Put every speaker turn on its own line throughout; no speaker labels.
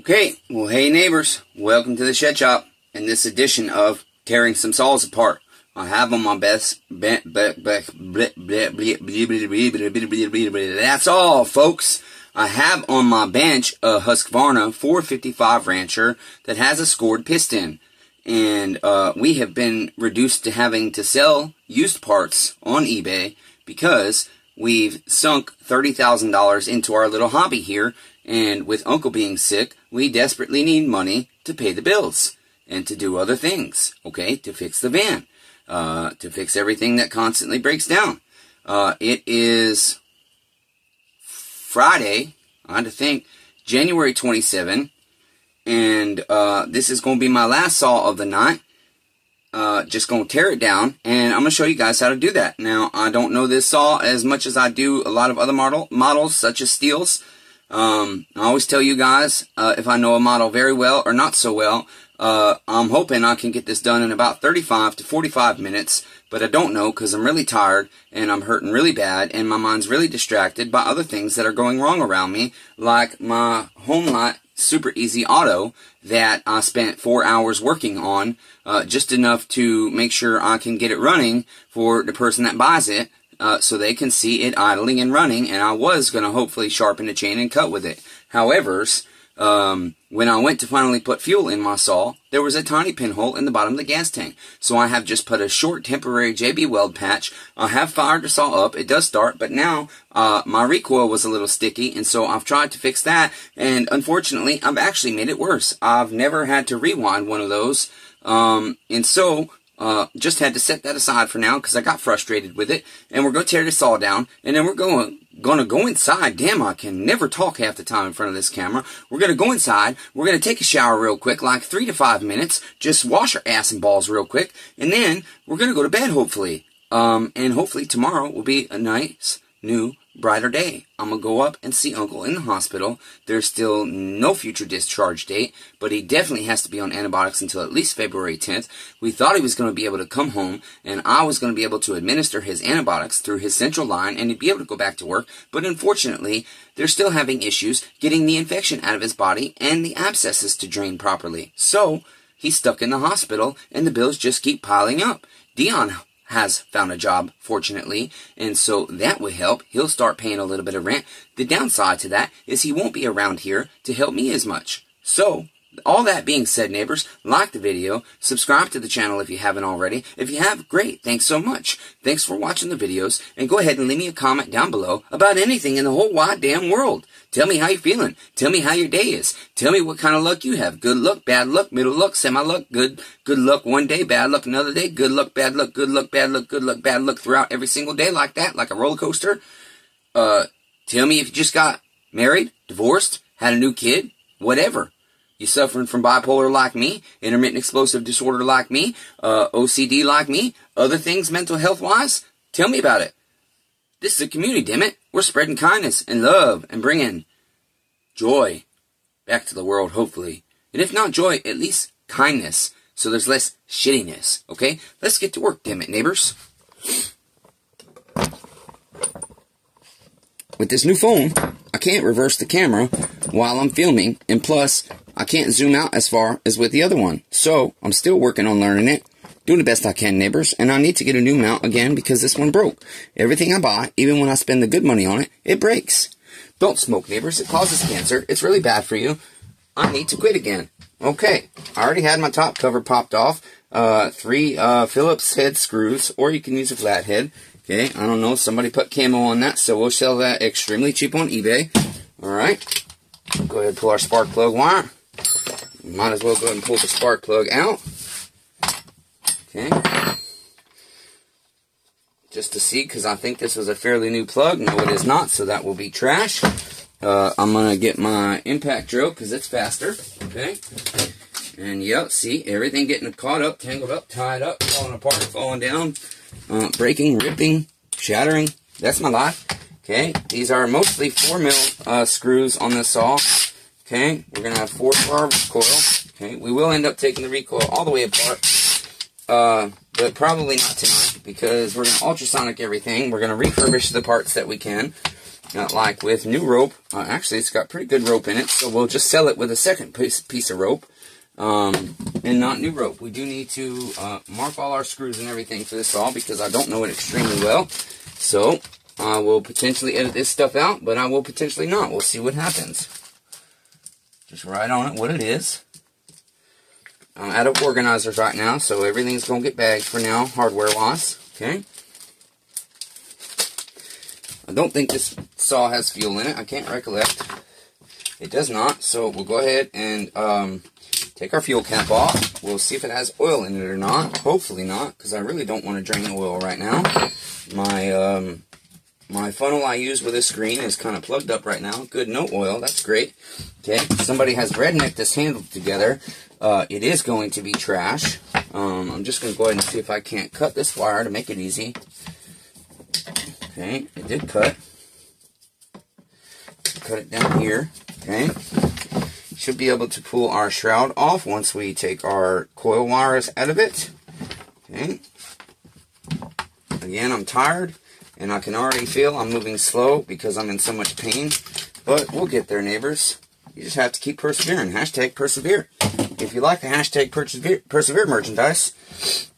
Okay, well, hey neighbors, welcome to the Shed Shop. In this edition of Tearing Some Saws Apart, I have on my best, that's all, folks. I have on my bench a Husqvarna 455 Rancher that has a scored piston. And we have been reduced to having to sell used parts on eBay because we've sunk $30,000 into our little hobby here. And with Uncle being sick, we desperately need money to pay the bills and to do other things, okay, to fix the van, to fix everything that constantly breaks down. It is Friday, I had to think, January 27, and this is going to be my last saw of the night. Just going to tear it down, and I'm going to show you guys how to do that. Now, I don't know this saw as much as I do a lot of other models, such as Steels. I always tell you guys, if I know a model very well or not so well, I'm hoping I can get this done in about 35 to 45 minutes, but I don't know because I'm really tired and I'm hurting really bad and my mind's really distracted by other things that are going wrong around me, like my Homelite Super Easy Auto that I spent 4 hours working on, just enough to make sure I can get it running for the person that buys it. So they can see it idling and running, and I was going to hopefully sharpen the chain and cut with it. However, when I went to finally put fuel in my saw, there was a tiny pinhole in the bottom of the gas tank. So I have just put a short temporary JB weld patch. I have fired the saw up. It does start, but now my recoil was a little sticky, and so I've tried to fix that, and unfortunately, I've actually made it worse. I've never had to rewind one of those, and so just had to set that aside for now because I got frustrated with it. And we're going to tear this saw down, and then we're going to go inside. Damn, I can never talk half the time in front of this camera. We're going to go inside. We're going to take a shower real quick, like 3 to 5 minutes. Just wash our ass and balls real quick. And then we're going to go to bed, hopefully. And hopefully tomorrow will be a nice, new, brighter day. I'm going to go up and see Uncle in the hospital. There's still no future discharge date, but he definitely has to be on antibiotics until at least February 10th. We thought he was going to be able to come home, and I was going to be able to administer his antibiotics through his central line, and he'd be able to go back to work. But unfortunately, they're still having issues getting the infection out of his body and the abscesses to drain properly. So, he's stuck in the hospital, and the bills just keep piling up. Dion has found a job, fortunately, and so that will help. He'll start paying a little bit of rent. The downside to that is he won't be around here to help me as much. So, all that being said, neighbors, like the video, subscribe to the channel if you haven't already. If you have, great, thanks so much. Thanks for watching the videos, and go ahead and leave me a comment down below about anything in the whole wide damn world. Tell me how you're feeling. Tell me how your day is. Tell me what kind of luck you have. Good luck, bad luck, middle luck, semi-luck, good luck one day, bad luck another day, good luck, bad luck, good luck, bad luck, good luck, bad luck throughout every single day like that, like a roller coaster. Tell me if you just got married, divorced, had a new kid, whatever. You suffering from bipolar like me, intermittent explosive disorder like me, OCD like me, other things mental health-wise? Tell me about it. This is a community, damn it. We're spreading kindness and love and bringing joy back to the world, hopefully. And if not joy, at least kindness, so there's less shittiness, okay? Let's get to work, damn it, neighbors. With this new phone, I can't reverse the camera while I'm filming, and plus, I can't zoom out as far as with the other one. So, I'm still working on learning it. Doing the best I can, neighbors, and I need to get a new mount again because this one broke. Everything I buy, even when I spend the good money on it, it breaks. Don't smoke, neighbors. It causes cancer. It's really bad for you. I need to quit again. Okay, I already had my top cover popped off. 3 Phillips head screws, or you can use a flathead. Okay, I don't know. Somebody put camo on that, so we'll sell that extremely cheap on eBay. Alright, go ahead and pull our spark plug wire. Might as well go ahead and pull the spark plug out. Okay, just to see, because I think this was a fairly new plug. No, it is not, so that will be trash. I'm going to get my impact drill, because it's faster. Okay, and yep, see, everything getting caught up, tangled up, tied up, falling apart, falling down, breaking, ripping, shattering. That's my life. Okay, these are mostly 4mm screws on this saw. Okay, we're going to have 4-bar recoil. Okay, we will end up taking the recoil all the way apart. But probably not tonight, because we're going to ultrasonic everything. We're going to refurbish the parts that we can. Not like with new rope. Actually, it's got pretty good rope in it, so we'll just sell it with a second piece of rope, and not new rope. We do need to mark all our screws and everything for this saw because I don't know it extremely well. So I will potentially edit this stuff out, but I will potentially not. We'll see what happens. Just write on it what it is. I'm out of organizers right now, so everything's going to get bagged for now, hardware-wise. Okay. I don't think this saw has fuel in it. I can't recollect. It does not, so we'll go ahead and take our fuel cap off. We'll see if it has oil in it or not. Hopefully not, because I really don't want to drain the oil right now. My funnel I use with this screen is kind of plugged up right now. Good, no oil. That's great. Okay, somebody has rednecked this handle together. It is going to be trash. I'm just going to go ahead and see if I can't cut this wire to make it easy. Okay, it did cut. Cut it down here. Okay. Should be able to pull our shroud off once we take our coil wires out of it. Okay. Again, I'm tired, and I can already feel I'm moving slow because I'm in so much pain. But we'll get there, neighbors. You just have to keep persevering. Hashtag persevere. If you like the hashtag persevere merchandise,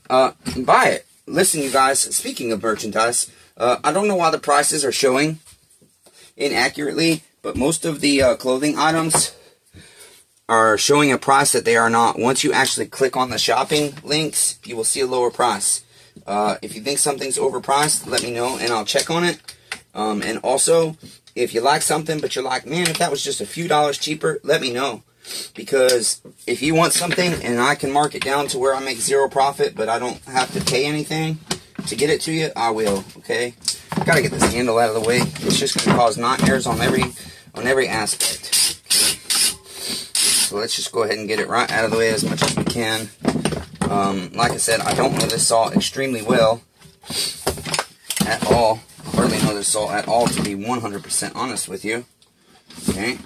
buy it. Listen, you guys, speaking of merchandise, I don't know why the prices are showing inaccurately, but most of the clothing items are showing a price that they are not. Once you actually click on the shopping links, you will see a lower price. If you think something's overpriced, let me know and I'll check on it. And also, if you like something but you're like, man, if that was just a few dollars cheaper, let me know. Because if you want something and I can mark it down to where I make zero profit, but I don't have to pay anything to get it to you, I will. Okay, gotta get this handle out of the way. It's just going to cause nightmares on every aspect. So let's just go ahead and get it right out of the way as much as we can. Like I said, I don't know this saw extremely well at all. I hardly know this saw at all, to be 100% honest with you. Okay.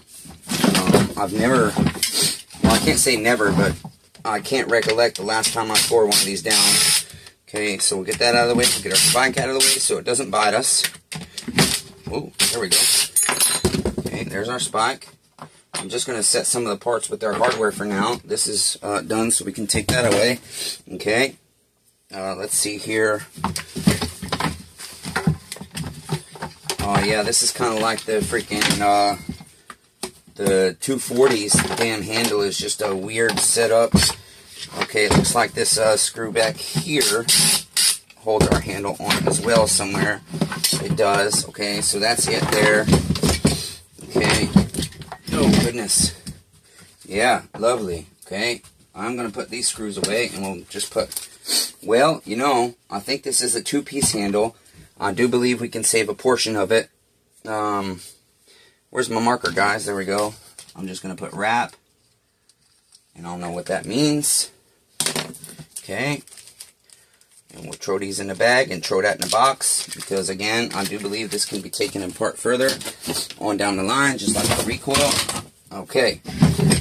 I've never, well, I can't say never, but I can't recollect the last time I tore one of these down. Okay, so we'll get that out of the way. We'll get our spike out of the way so it doesn't bite us. Oh, there we go. Okay, there's our spike. I'm just going to set some of the parts with our hardware for now. This is done, so we can take that away. Okay, let's see here. Oh, yeah, this is kind of like the freaking, the 240s. The damn handle is just a weird setup. Okay, it looks like this screw back here holds our handle on as well somewhere. It does. Okay, so that's it there. Okay. Oh, goodness. Yeah, lovely. Okay, I'm going to put these screws away and we'll just put... Well, you know, I think this is a two-piece handle. I do believe we can save a portion of it. Where's my marker, guys? There we go. I'm just going to put wrap. And I don't know what that means. Okay. And we'll throw these in the bag and throw that in the box. Because, again, I do believe this can be taken apart further on down the line, just like the recoil. Okay.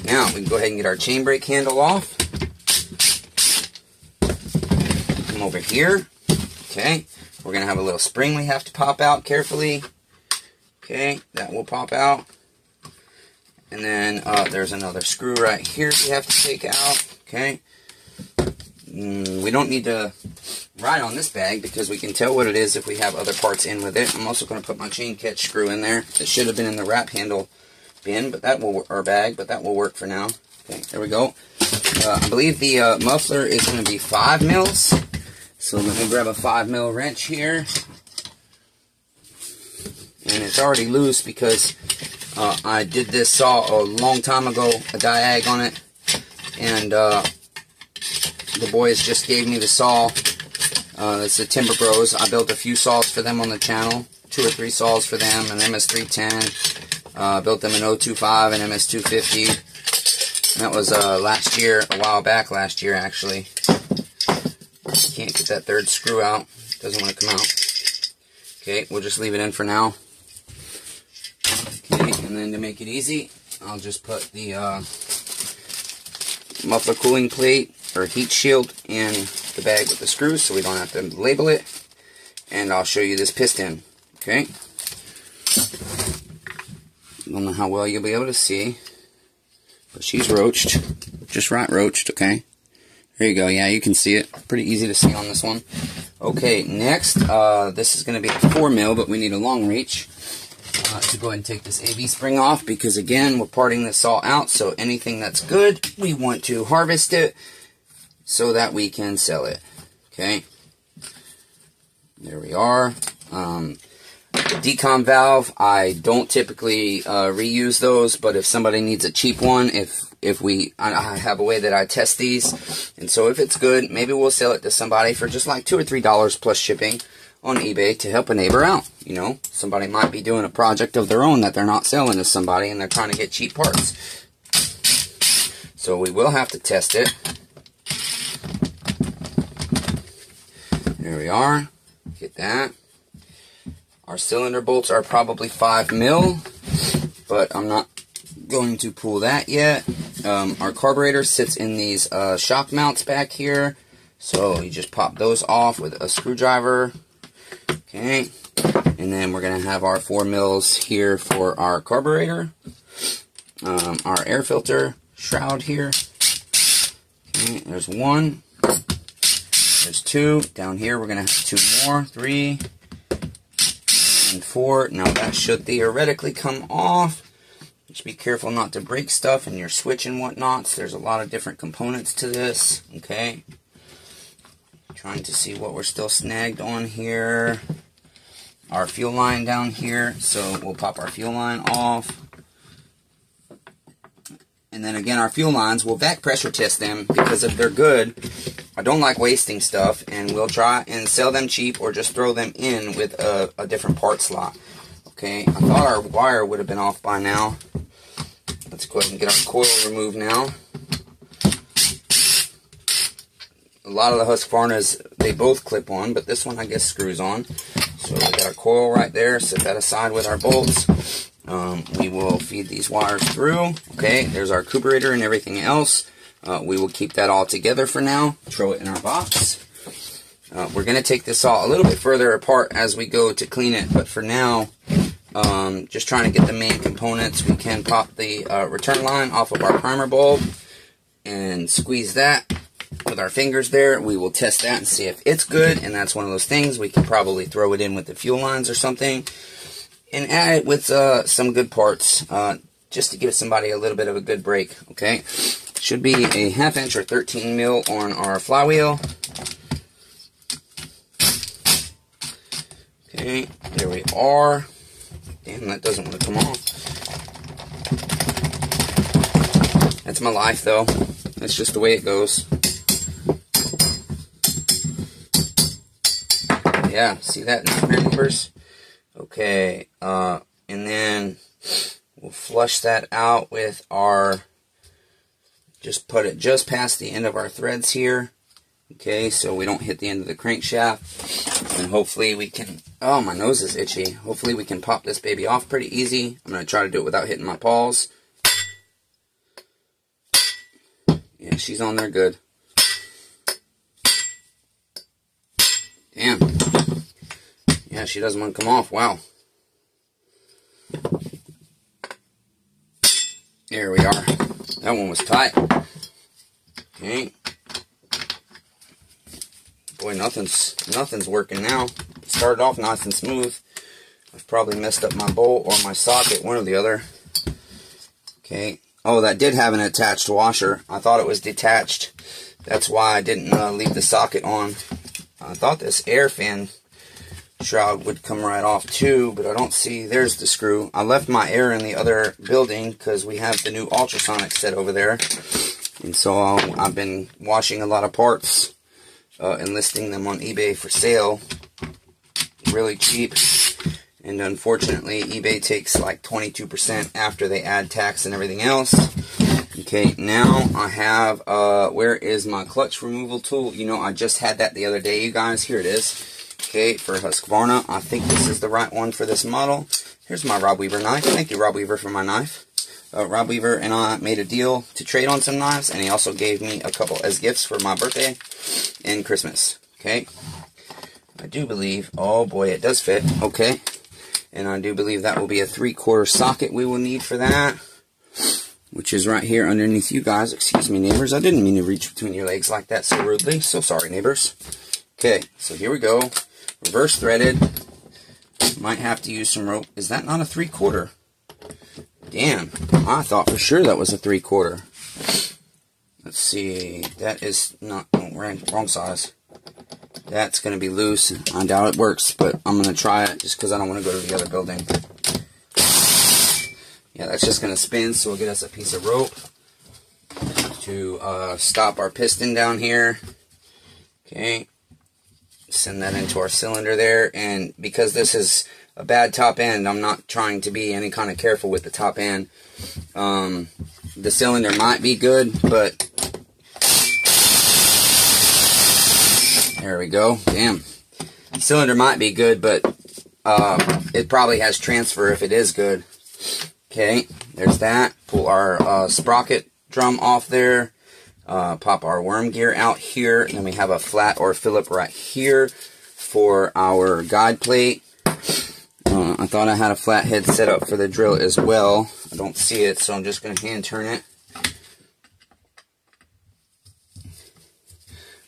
Now, we can go ahead and get our chain brake handle off. Come over here. Okay. We're going to have a little spring we have to pop out carefully. Okay, that will pop out. And then there's another screw right here we have to take out. Okay. We don't need to ride on this bag because we can tell what it is if we have other parts in with it. I'm also going to put my chain catch screw in there. It should have been in the wrap handle bin, but that will, or bag, but that will work for now. Okay, there we go. I believe the muffler is going to be 5 mils. So let me grab a 5 mil wrench here. And it's already loose because I did this saw a long time ago, a diag on it. And the boys just gave me the saw. It's the Timber Bros. I built a few saws for them on the channel. 2 or 3 saws for them, an MS310. Built them an 025 and MS250. That was last year, a while back last year actually. Can't get that third screw out. Doesn't want to come out. Okay, we'll just leave it in for now. Okay, and then to make it easy, I'll just put the muffler cooling plate or heat shield in the bag with the screws so we don't have to label it. And I'll show you this piston. Okay. Don't know how well you'll be able to see, but she's roached, just right roached, okay? There you go, yeah, you can see it. Pretty easy to see on this one. Okay, next, this is going to be a 4mm, but we need a long reach to go ahead and take this AB spring off, because again, we're parting this saw out, so anything that's good, we want to harvest it so that we can sell it. Okay, there we are. The decom valve, I don't typically reuse those, but if somebody needs a cheap one, I have a way that I test these, and so if it's good, maybe we'll sell it to somebody for just like $2 or $3 plus shipping on eBay to help a neighbor out. You know, somebody might be doing a project of their own that they're not selling to somebody, and they're trying to get cheap parts. So we will have to test it. There we are. Get that. Our cylinder bolts are probably 5mm, but I'm not going to pull that yet. Our carburetor sits in these shock mounts back here, so you just pop those off with a screwdriver. Okay, and then we're going to have our 4mm here for our carburetor, our air filter shroud here. Okay, there's one, there's two. Down here we're going to have 2 more, 3, and 4. Now that should theoretically come off. Just be careful not to break stuff in your switch and whatnot. So there's a lot of different components to this. Okay. Trying to see what we're still snagged on here. Our fuel line down here. So we'll pop our fuel line off. And then again, our fuel lines, we'll back pressure test them, because if they're good, I don't like wasting stuff, and we'll try and sell them cheap or just throw them in with a different part slot. Okay, I thought our wire would have been off by now. Let's go ahead and get our coil removed now. A lot of the Husqvarnas, they both clip on, but this one I guess screws on. So we got our coil right there, set that aside with our bolts. We will feed these wires through. Okay, there's our carburetor and everything else. We will keep that all together for now, throw it in our box. We're going to take this saw a little bit further apart as we go to clean it, but for now, just trying to get the main components. We can pop the return line off of our primer bulb and squeeze that with our fingers there. We will test that and see if it's good, and that's one of those things. We can probably throw it in with the fuel lines or something and add it with some good parts, just to give somebody a little bit of a good break. Okay, should be a 1/2 inch or 13mm on our flywheel. Okay, there we are. Damn, that doesn't want to come off. That's my life, though. That's just the way it goes. Yeah, see that, nightmare numbers? Okay, and then we'll flush that out with our, just put it just past the end of our threads here. Okay, so we don't hit the end of the crankshaft. And hopefully we can, oh, my nose is itchy. Hopefully we can pop this baby off pretty easy. I'm going to try to do it without hitting my paws. Yeah, she's on there good. Damn. Yeah, she doesn't want to come off. Wow. There we are. That one was tight. Okay. Boy, nothing's working now. It started off nice and smooth. I've probably messed up my bolt or my socket, one or the other. Okay. Oh, that did have an attached washer. I thought it was detached. That's why I didn't leave the socket on. I thought this air fan shroud would come right off too, but I don't see. There's the screw. I left my air in the other building because we have the new ultrasonic set over there, and so I've been washing a lot of parts and listing them on eBay for sale really cheap, and unfortunately eBay takes like 22% after they add tax and everything else. Okay, now I have where is my clutch removal tool? You know, I just had that the other day, you guys. Here it is. Okay, for Husqvarna. I think this is the right one for this model. Here's my Rob Weaver knife. Thank you, Rob Weaver, for my knife. Rob Weaver and I made a deal to trade on some knives, and he also gave me a couple as gifts for my birthday and Christmas. Okay, I do believe, oh boy, it does fit. Okay, And I do believe that will be a 3/4 socket we will need for that, which is right here underneath you guys. Excuse me, neighbors. I didn't mean to reach between your legs like that so rudely. So sorry, neighbors. Okay, so here we go. Reverse threaded. Might have to use some rope. Is that not a 3/4? Damn, I thought for sure that was a 3/4. Let's see. That is not, oh, wrong size. That's going to be loose. I doubt it works, but I'm going to try it just because I don't want to go to the other building. Yeah, that's just going to spin, so we'll get us a piece of rope to stop our piston down here. Okay. Send that into our cylinder there, and because this is a bad top end, I'm not trying to be any kind of careful with the top end. The cylinder might be good, but there we go. Damn. The cylinder might be good, but it probably has transfer if it is good. Okay, there's that. Pull our sprocket drum off there. Pop our worm gear out here, and then we have a flat or Phillip right here for our guide plate. I thought I had a flathead set up for the drill as well. I don't see it, so I'm just going to hand turn it.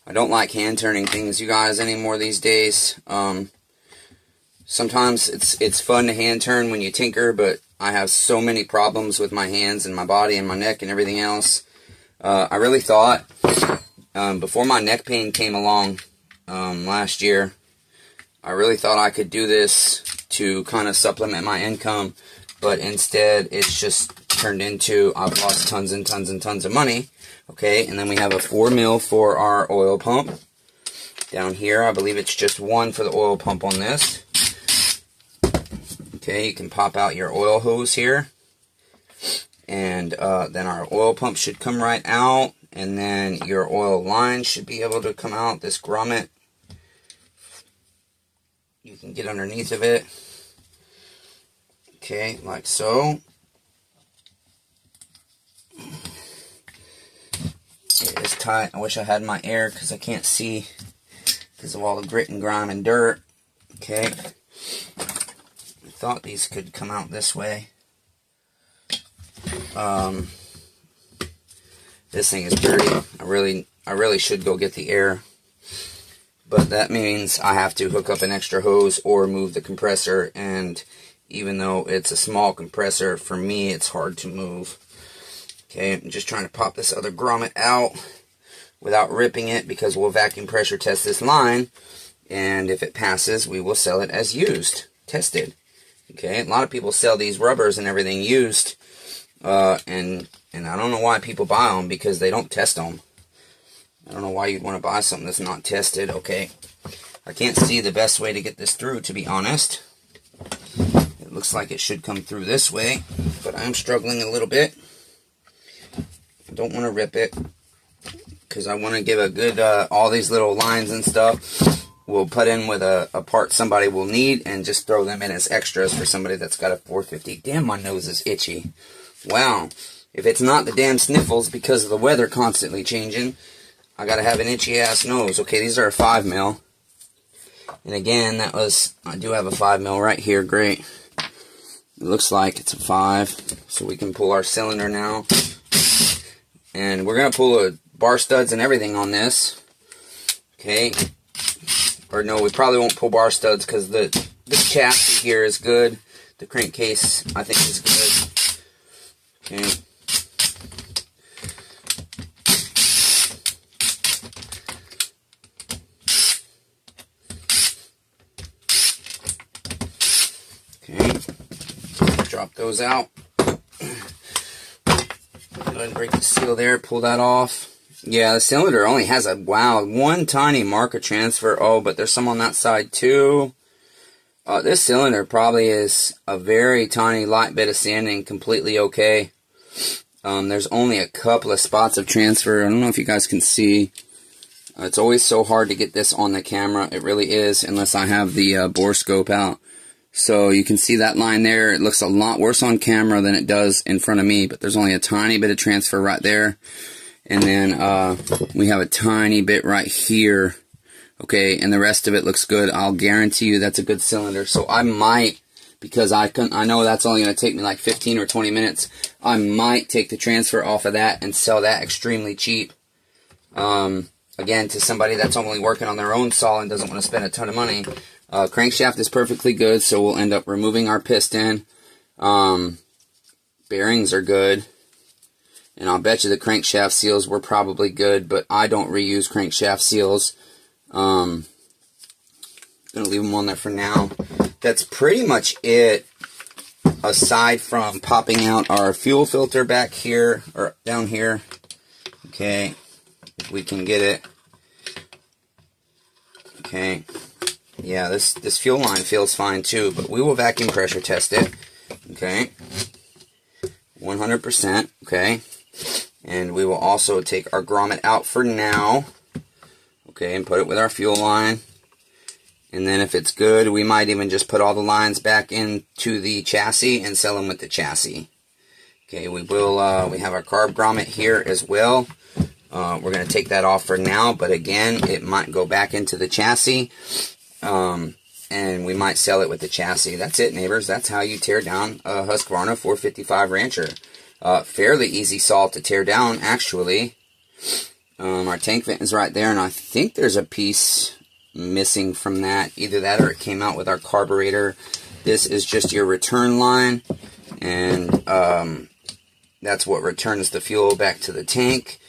I don't like hand turning things, you guys, anymore these days. Sometimes it's fun to hand turn when you tinker, but I have so many problems with my hands and my body and my neck and everything else. I really thought, before my neck pain came along last year, I really thought I could do this to kind of supplement my income, but instead it's just turned into I've lost tons and tons and tons of money. Okay, and then we have a 4 mil for our oil pump. Down here, I believe it's just 1 for the oil pump on this. Okay, you can pop out your oil hose here. And then our oil pump should come right out, and then your oil line should be able to come out. This grommet, you can get underneath of it. Okay, like so. It is tight. I wish I had my air because I can't see because of all the grit and grime and dirt. Okay. I thought these could come out this way. This thing is dirty. I really should go get the air, but that means I have to hook up an extra hose or move the compressor, and even though it's a small compressor, for me it's hard to move. Okay, I'm just trying to pop this other grommet out without ripping it, because we'll vacuum pressure test this line, and if it passes, we will sell it as used, tested. Okay, a lot of people sell these rubbers and everything used, and I don't know why people buy them, because they don't test them. I don't know why you'd want to buy something that's not tested. Okay, I can't see the best way to get this through, to be honest. It looks like it should come through this way, but I'm struggling a little bit. I don't want to rip it, because I want to give a good, all these little lines and stuff we'll put in with a part somebody will need, and just throw them in as extras for somebody that's got a 450. Damn, my nose is itchy. Wow. If it's not the damn sniffles because of the weather constantly changing, I gotta have an itchy ass nose. Okay, these are a 5 mil. And again, I do have a 5 mil right here. Great. It looks like it's a 5. So we can pull our cylinder now. And we're gonna pull a bar studs and everything on this. Okay. Or no, we probably won't pull bar studs because this chassis here is good. The crankcase, I think, is good. Okay. Okay. Drop those out. Go ahead and break the seal there. Pull that off. Yeah, the cylinder only has one tiny mark of transfer. Oh, but there's some on that side too. This cylinder probably is a very tiny light bit of sanding, completely okay. There's only a couple of spots of transfer. I don't know if you guys can see. It's always so hard to get this on the camera. It really is, unless I have the bore scope out. So you can see that line there. It looks a lot worse on camera than it does in front of me, but there's only a tiny bit of transfer right there. And then we have a tiny bit right here. Okay, and the rest of it looks good. I'll guarantee you that's a good cylinder. So I might because I know that's only going to take me like 15 or 20 minutes. I might take the transfer off of that and sell that extremely cheap. Again, to somebody that's only working on their own saw and doesn't want to spend a ton of money. Crankshaft is perfectly good, so we'll end up removing our piston. Bearings are good. And I'll bet you the crankshaft seals were probably good, but I don't reuse crankshaft seals. Gonna leave them on there for now. That's pretty much it, aside from popping out our fuel filter back here, or down here. Okay, if we can get it. Okay, yeah, this fuel line feels fine too, but we will vacuum pressure test it. Okay, 100%, okay. And we will also take our grommet out for now, okay, and put it with our fuel line. And then if it's good, we might even just put all the lines back into the chassis and sell them with the chassis. Okay, we will, we have our carb grommet here as well. We're going to take that off for now, but again, it might go back into the chassis, and we might sell it with the chassis. That's it, neighbors. That's how you tear down a Husqvarna 455 Rancher. Fairly easy saw to tear down, actually. Our tank vent is right there, and I think there's a piece missing from that. Either that or it came out with our carburetor. This is just your return line, and that's what returns the fuel back to the tank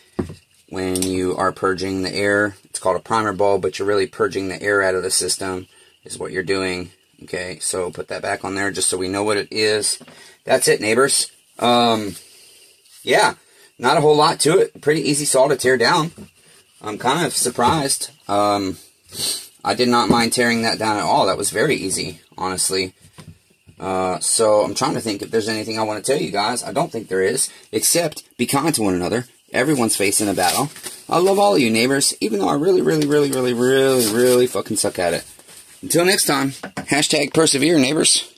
when you are purging the air. It's called a primer bulb, but you're really purging the air out of the system is what you're doing. Okay, so put that back on there just so we know what it is. That's it, neighbors. Yeah, not a whole lot to it. Pretty easy saw to tear down. I'm kind of surprised. I did not mind tearing that down at all. That was very easy, honestly. So I'm trying to think if there's anything I want to tell you guys. I don't think there is, except be kind to one another. Everyone's facing a battle. I love all of you, neighbors, even though I really fucking suck at it. Until next time, hashtag persevere, neighbors.